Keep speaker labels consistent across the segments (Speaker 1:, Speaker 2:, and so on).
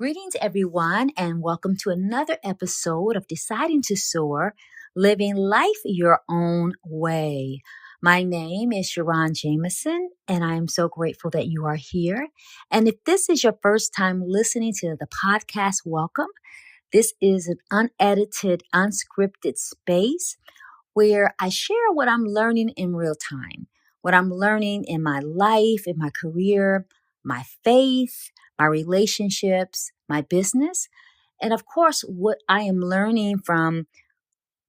Speaker 1: Greetings, everyone, and welcome to another episode of Deciding to Soar, Living Life Your Own Way. My name is Sharon Jameson, and I am so grateful that you are here. And if this is your first time listening to the podcast, welcome. This is an unedited, unscripted space where I share what I'm learning in real time, what I'm learning in my life, in my career, my faith, my relationships, my business, and of course, what I am learning from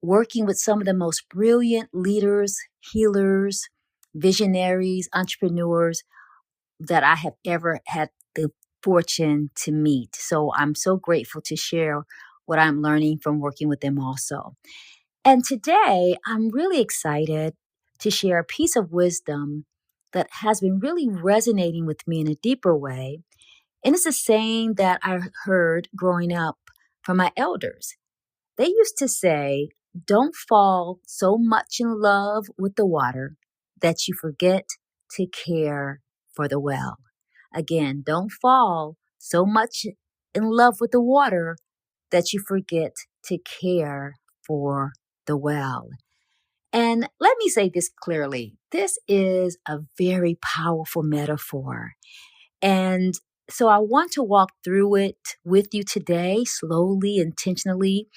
Speaker 1: working with some of the most brilliant leaders, healers, visionaries, entrepreneurs that I have ever had the fortune to meet. So I'm so grateful to share what I'm learning from working with them also. And today, I'm really excited to share a piece of wisdom that has been really resonating with me in a deeper way. And it's a saying that I heard growing up from my elders. They used to say, "Don't fall so much in love with the water that you forget to care for the well." Again, don't fall so much in love with the water that you forget to care for the well. And let me say this clearly. This is a very powerful metaphor. And so I want to walk through it with you today, slowly, intentionally,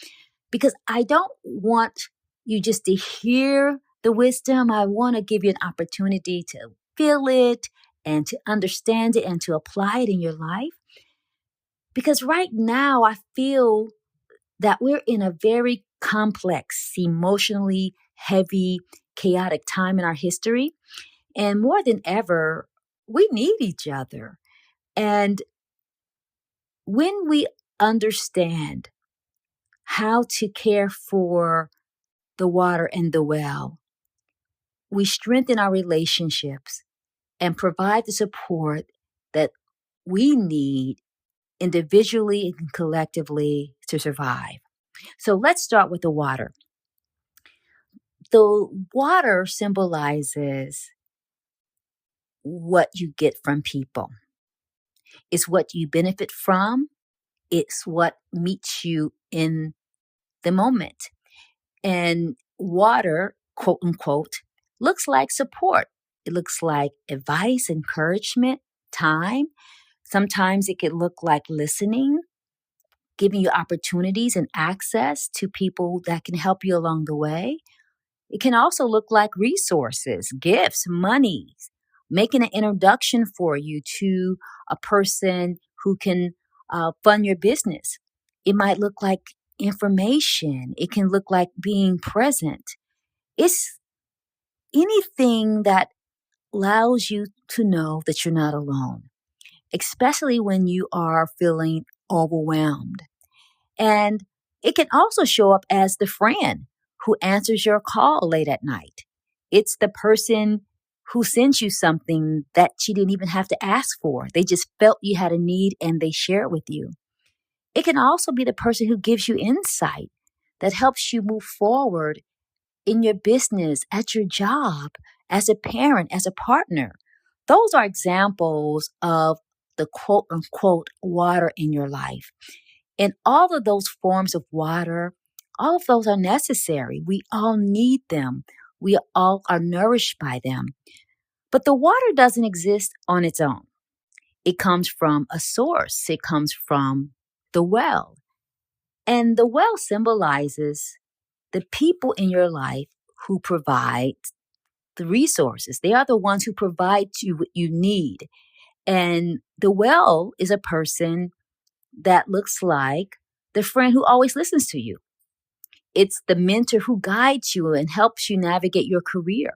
Speaker 1: because I don't want you just to hear the wisdom. I want to give you an opportunity to feel it and to understand it and to apply it in your life. Because right now I feel that we're in a very complex, emotionally heavy, chaotic time in our history. And more than ever, we need each other. And when we understand how to care for the water and the well, we strengthen our relationships and provide the support that we need individually and collectively to survive. So let's start with the water. The water symbolizes what you get from people. It's what you benefit from. It's what meets you in the moment. And water, quote unquote, looks like support. It looks like advice, encouragement, time. Sometimes it could look like listening, giving you opportunities and access to people that can help you along the way. It can also look like resources, gifts, money, making an introduction for you to a person who can fund your business. It might look like information. It can look like being present. It's anything that allows you to know that you're not alone, especially when you are feeling overwhelmed. And it can also show up as the friend who answers your call late at night. It's the person who sends you something that you didn't even have to ask for. They just felt you had a need and they share it with you. It can also be the person who gives you insight that helps you move forward in your business, at your job, as a parent, as a partner. Those are examples of the quote unquote water in your life. And all of those forms of water, all of those are necessary. We all need them. We all are nourished by them. But the water doesn't exist on its own. It comes from a source. It comes from the well. And the well symbolizes the people in your life who provide the resources. They are the ones who provide you what you need. And the well is a person that looks like the friend who always listens to you. It's the mentor who guides you and helps you navigate your career.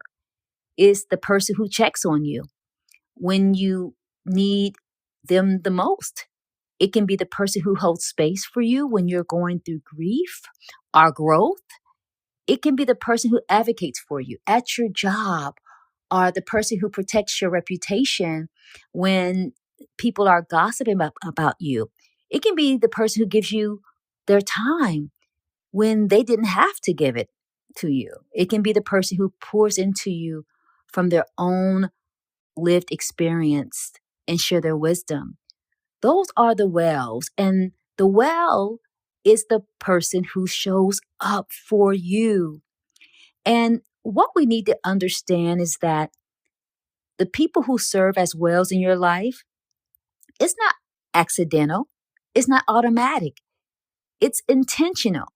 Speaker 1: It's the person who checks on you when you need them the most. It can be the person who holds space for you when you're going through grief or growth. It can be the person who advocates for you at your job or the person who protects your reputation when people are gossiping about you. It can be the person who gives you their time when they didn't have to give it to you. It can be the person who pours into you from their own lived experience and share their wisdom. Those are the wells. And the well is the person who shows up for you. And what we need to understand is that the people who serve as wells in your life, it's not accidental, it's not automatic, it's intentional.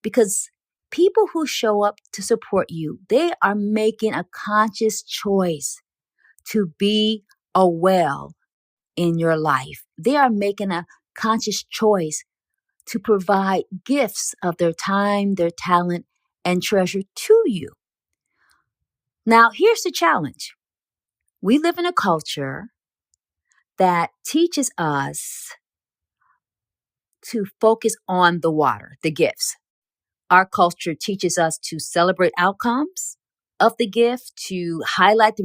Speaker 1: Because people who show up to support you, they are making a conscious choice to be a well in your life. They are making a conscious choice to provide gifts of their time, their talent, and treasure to you. Now, here's the challenge. We live in a culture that teaches us to focus on the water, the gifts. Our culture teaches us to celebrate outcomes of the gift, to highlight the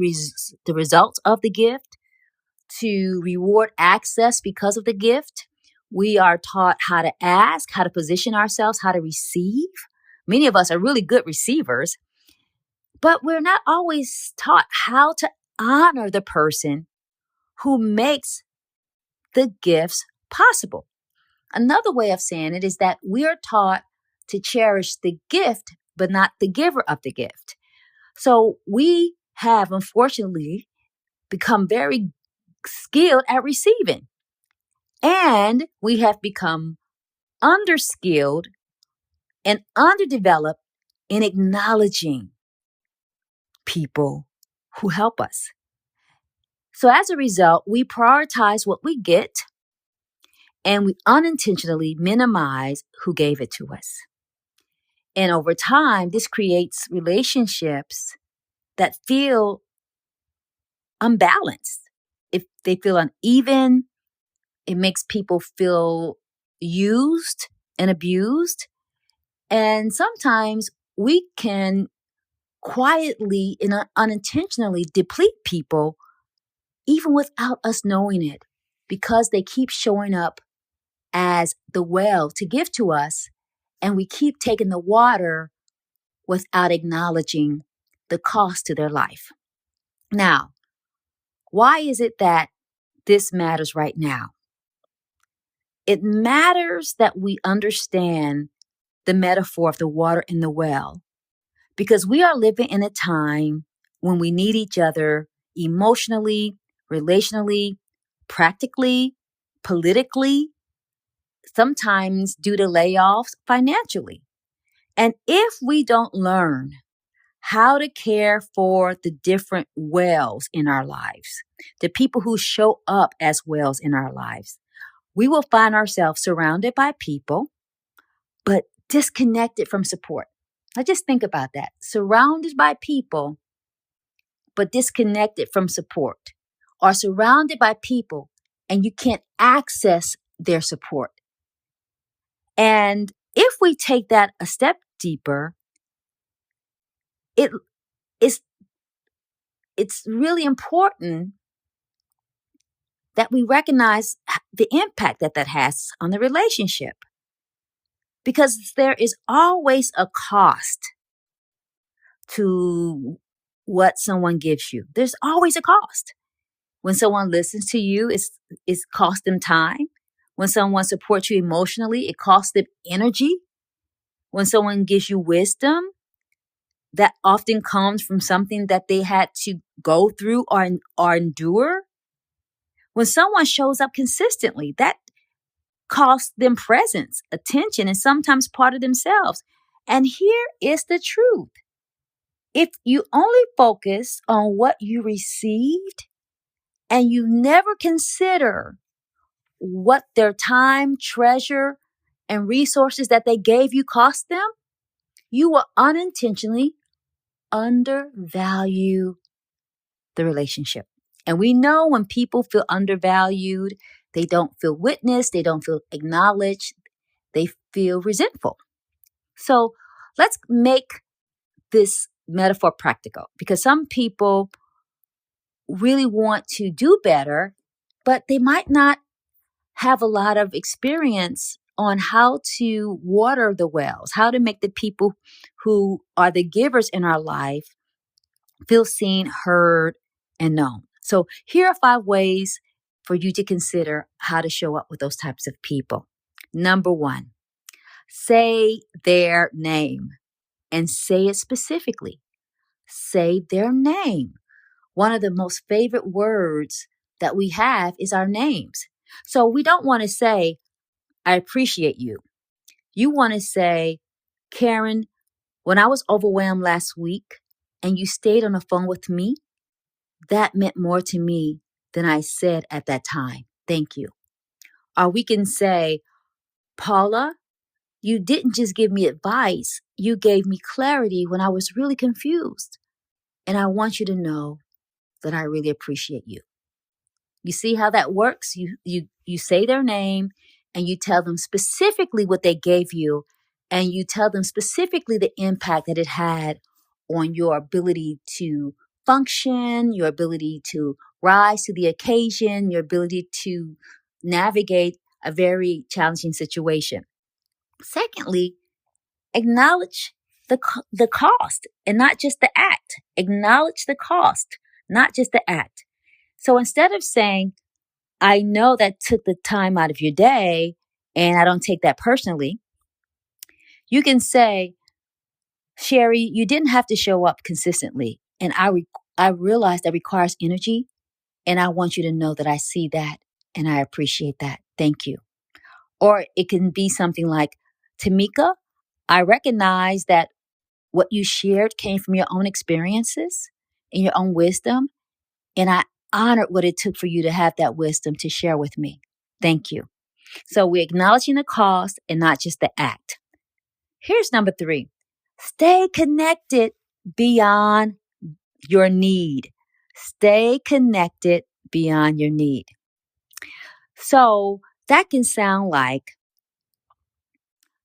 Speaker 1: results of the gift, to reward access because of the gift. We are taught how to ask, how to position ourselves, how to receive. Many of us are really good receivers, but we're not always taught how to honor the person who makes the gifts possible. Another way of saying it is that we're taught to cherish the gift, but not the giver of the gift. So we have, unfortunately, become very skilled at receiving. And we have become underskilled and underdeveloped in acknowledging people who help us. So as a result, we prioritize what we get and we unintentionally minimize who gave it to us. And over time, this creates relationships that feel unbalanced. If they feel uneven, it makes people feel used and abused. And sometimes we can quietly and unintentionally deplete people even without us knowing it because they keep showing up as the well to give to us, and we keep taking the water without acknowledging the cost to their life. Now, why is it that this matters right now? It matters that we understand the metaphor of the water in the well because we are living in a time when we need each other emotionally, relationally, practically, politically, sometimes due to layoffs, financially. And if we don't learn how to care for the different wells in our lives, the people who show up as wells in our lives, we will find ourselves surrounded by people, but disconnected from support. Now just think about that. Surrounded by people, but disconnected from support, or surrounded by people and you can't access their support. And if we take that a step deeper, it's really important that we recognize the impact that has on the relationship. Because there is always a cost to what someone gives you. There's always a cost. When someone listens to you, it's cost them time. When someone supports you emotionally, it costs them energy. When someone gives you wisdom, that often comes from something that they had to go through or endure. When someone shows up consistently, that costs them presence, attention, and sometimes part of themselves. And here is the truth. If you only focus on what you received and you never consider what their time, treasure, and resources that they gave you cost them, you will unintentionally undervalue the relationship. And we know when people feel undervalued, they don't feel witnessed, they don't feel acknowledged, they feel resentful. So let's make this metaphor practical because some people really want to do better, but they might not have a lot of experience on how to water the wells, how to make the people who are the givers in our life feel seen, heard, and known. So here are 5 ways for you to consider how to show up with those types of people. Number one, say their name and say it specifically. Say their name. One of the most favorite words that we have is our names. So we don't want to say, I appreciate you. You want to say, Karen, when I was overwhelmed last week and you stayed on the phone with me, that meant more to me than I said at that time. Thank you. Or we can say, Paula, you didn't just give me advice, you gave me clarity when I was really confused. And I want you to know that I really appreciate you. You see how that works? You say their name and you tell them specifically what they gave you, and you tell them specifically the impact that it had on your ability to function, your ability to rise to the occasion, your ability to navigate a very challenging situation. Secondly, acknowledge the cost and not just the act. Acknowledge the cost, not just the act. So instead of saying, I know that took the time out of your day and I don't take that personally, you can say, Sherry, you didn't have to show up consistently. And I realize that requires energy. And I want you to know that I see that and I appreciate that. Thank you. Or it can be something like, Tamika, I recognize that what you shared came from your own experiences and your own wisdom. And I honored what it took for you to have that wisdom to share with me. Thank you. So we're acknowledging the cost and not just the act. Here's number 3. Stay connected beyond your need. Stay connected beyond your need. So that can sound like,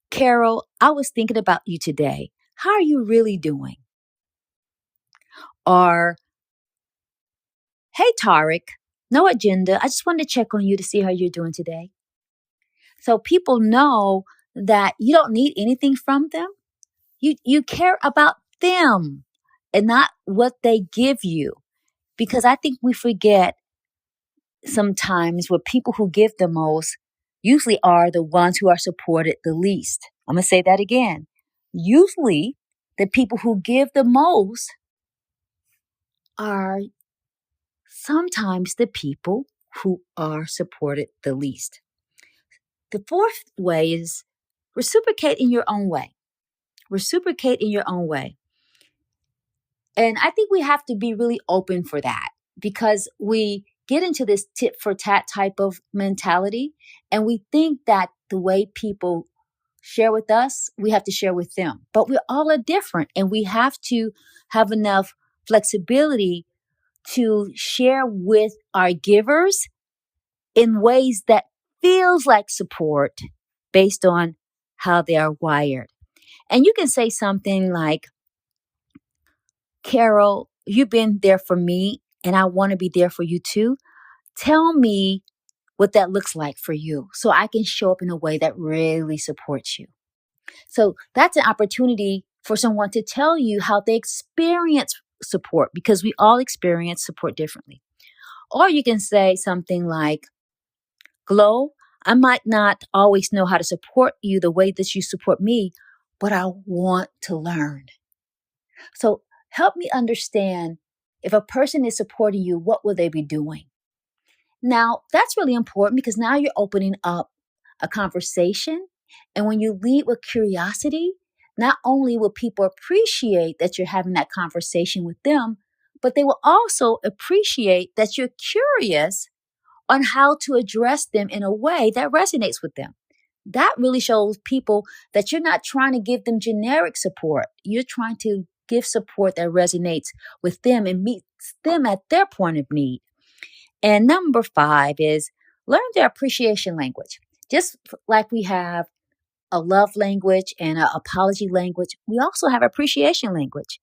Speaker 1: Carol, I was thinking about you today. How are you really doing? Or, hey, Tariq, no agenda. I just wanted to check on you to see how you're doing today. So people know that you don't need anything from them. You care about them and not what they give you. Because I think we forget sometimes where people who give the most usually are the ones who are supported the least. I'm going to say that again. Usually the people who give the most are sometimes the people who are supported the least. The fourth way is reciprocate in your own way. Reciprocate in your own way. And I think we have to be really open for that, because we get into this tit for tat type of mentality and we think that the way people share with us, we have to share with them. But we all are different and we have to have enough flexibility to share with our givers in ways that feels like support based on how they are wired. And you can say something like, Carol, you've been there for me and I want to be there for you too. Tell me what that looks like for you so I can show up in a way that really supports you. So that's an opportunity for someone to tell you how they experience support, because we all experience support differently. Or you can say something like, Glow, I might not always know how to support you the way that you support me, but I want to learn. So help me understand, if a person is supporting you, what will they be doing? Now, that's really important because now you're opening up a conversation. And when you lead with curiosity, not only will people appreciate that you're having that conversation with them, but they will also appreciate that you're curious on how to address them in a way that resonates with them. That really shows people that you're not trying to give them generic support. You're trying to give support that resonates with them and meets them at their point of need. And number 5 is learn their appreciation language. Just like we have a love language and an apology language, we also have appreciation language.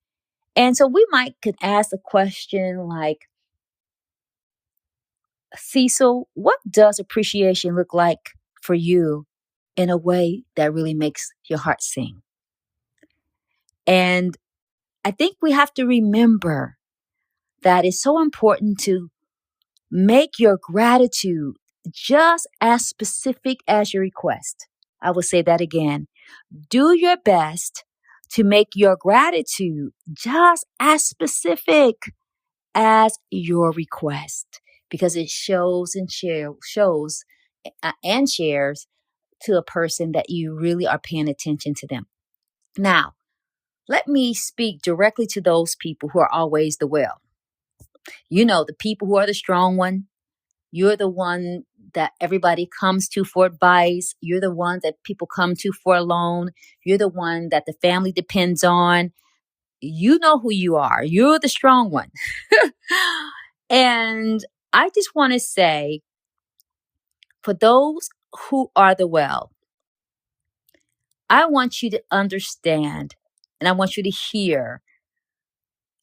Speaker 1: And so we could ask a question like, Cecil, what does appreciation look like for you in a way that really makes your heart sing? And I think we have to remember that it's so important to Make your gratitude just as specific as your request. I will say that again. Do your best to make your gratitude just as specific as your request, because it shows and shares to a person that you really are paying attention to them. Now, let me speak directly to those people who are always the well. The people who are the strong one. You're the one that everybody comes to for advice. You're the one that people come to for a loan. You're the one that the family depends on. You know who you are. You're the strong one. And I just want to say, for those who are the well, I want you to understand and I want you to hear.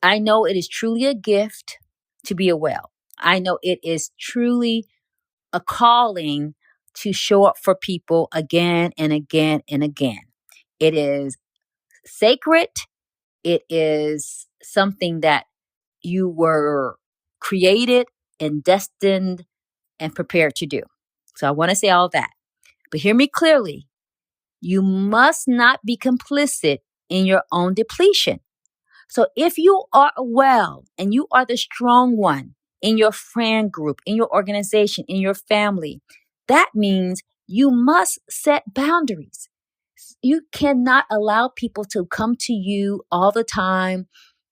Speaker 1: I know it is truly a gift to be a well. I know it is truly a calling to show up for people again and again and again. It is sacred. It is something that you were created and destined and prepared to do. So I want to say all that. But hear me clearly. You must not be complicit in your own depletion. So if you are well and you are the strong one in your friend group, in your organization, in your family, that means you must set boundaries. You cannot allow people to come to you all the time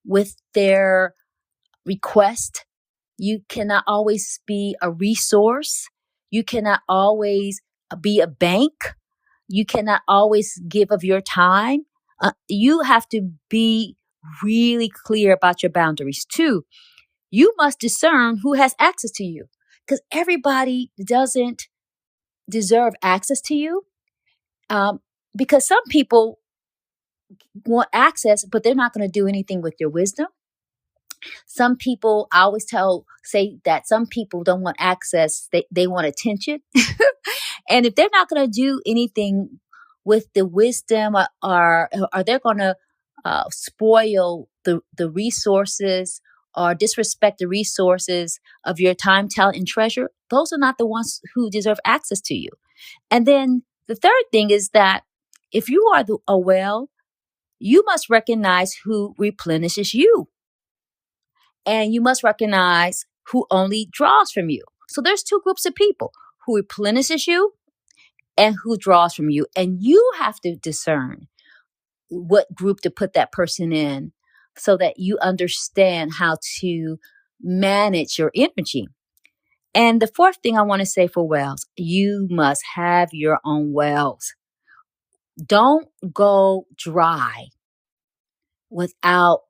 Speaker 1: with their request. You cannot always be a resource. You cannot always be a bank. You cannot always give of your time. You have to be really clear about your boundaries too. You must discern who has access to you, because everybody doesn't deserve access to you. Because some people want access, but they're not going to do anything with your wisdom. Some people, I always say that some people don't want access, they want attention. And if they're not going to do anything with the wisdom, or they're going to spoil the resources or disrespect the resources of your time, talent, and treasure, those are not the ones who deserve access to you. And then the third thing is that if you are a well, you must recognize who replenishes you. And you must recognize who only draws from you. So there's two groups of people: who replenishes you and who draws from you. And you have to discern what group to put that person in so that you understand how to manage your energy. And the fourth thing I want to say for wells, you must have your own wells. Don't go dry without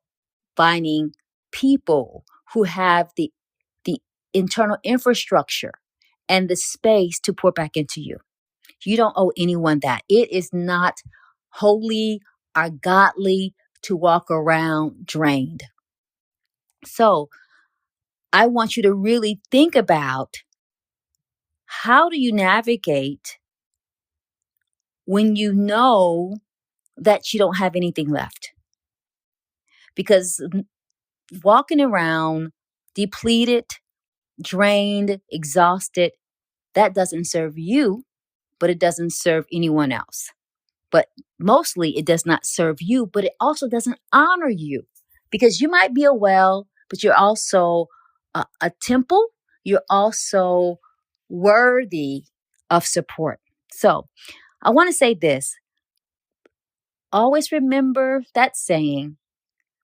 Speaker 1: finding people who have the internal infrastructure and the space to pour back into you. You don't owe anyone that. It is not holy or godly to walk around drained. So I want you to really think about, how do you navigate when you know that you don't have anything left? Because walking around depleted, drained, exhausted, that doesn't serve you, but it doesn't serve anyone else. But mostly it does not serve you, but it also doesn't honor you, because you might be a well, but you're also a temple. You're also worthy of support. So I want to say this. Always remember that saying,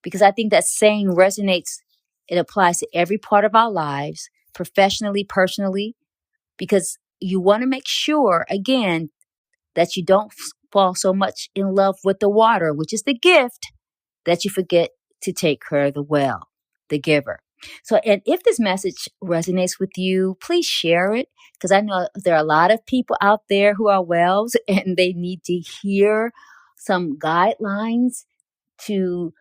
Speaker 1: because I think that saying resonates. It applies to every part of our lives, professionally, personally, because you want to make sure, again, that you don't fall so much in love with the water, which is the gift, that you forget to take care of the well, the giver. So, and if this message resonates with you, please share it, because I know there are a lot of people out there who are wells and they need to hear some guidelines to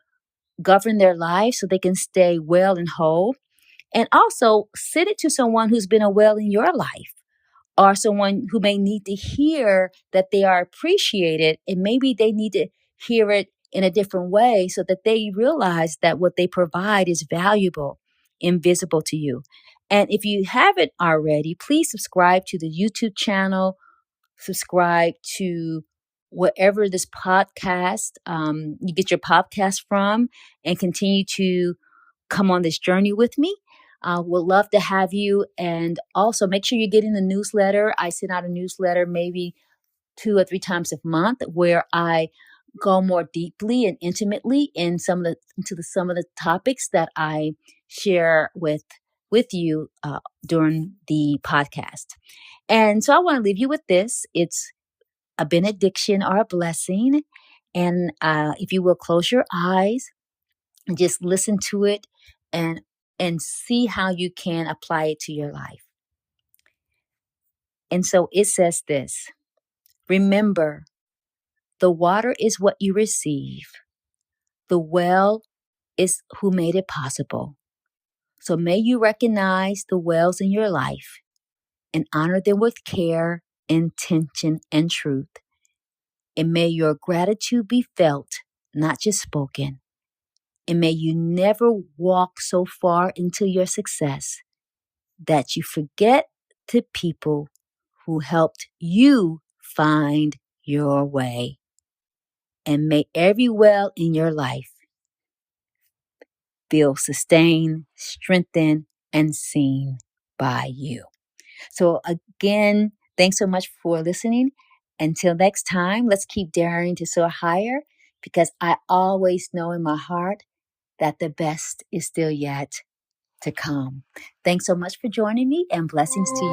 Speaker 1: govern their life so they can stay well and whole. And also send it to someone who's been a well in your life, or someone who may need to hear that they are appreciated, and maybe they need to hear it in a different way so that they realize that what they provide is valuable, invisible to you. And if you haven't already, please subscribe to the YouTube channel, subscribe to wherever this podcast, you get your podcast from, and continue to come on this journey with me. Would love to have you. And also make sure you're getting the newsletter. I send out a newsletter maybe 2 or 3 times a month where I go more deeply and intimately in some of the topics that I share with you during the podcast. And so I want to leave you with this. It's a benediction or a blessing. And if you will close your eyes and just listen to it and see how you can apply it to your life. And so it says this: remember, the water is what you receive. The well is who made it possible. So may you recognize the wells in your life and honor them with care, intention, and truth. And may your gratitude be felt, not just spoken. And may you never walk so far into your success that you forget the people who helped you find your way. And may every well in your life feel sustained, strengthened, and seen by you. So again, thanks so much for listening. Until next time, let's keep daring to soar higher, because I always know in my heart that the best is still yet to come. Thanks so much for joining me, and blessings to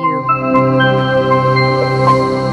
Speaker 1: you.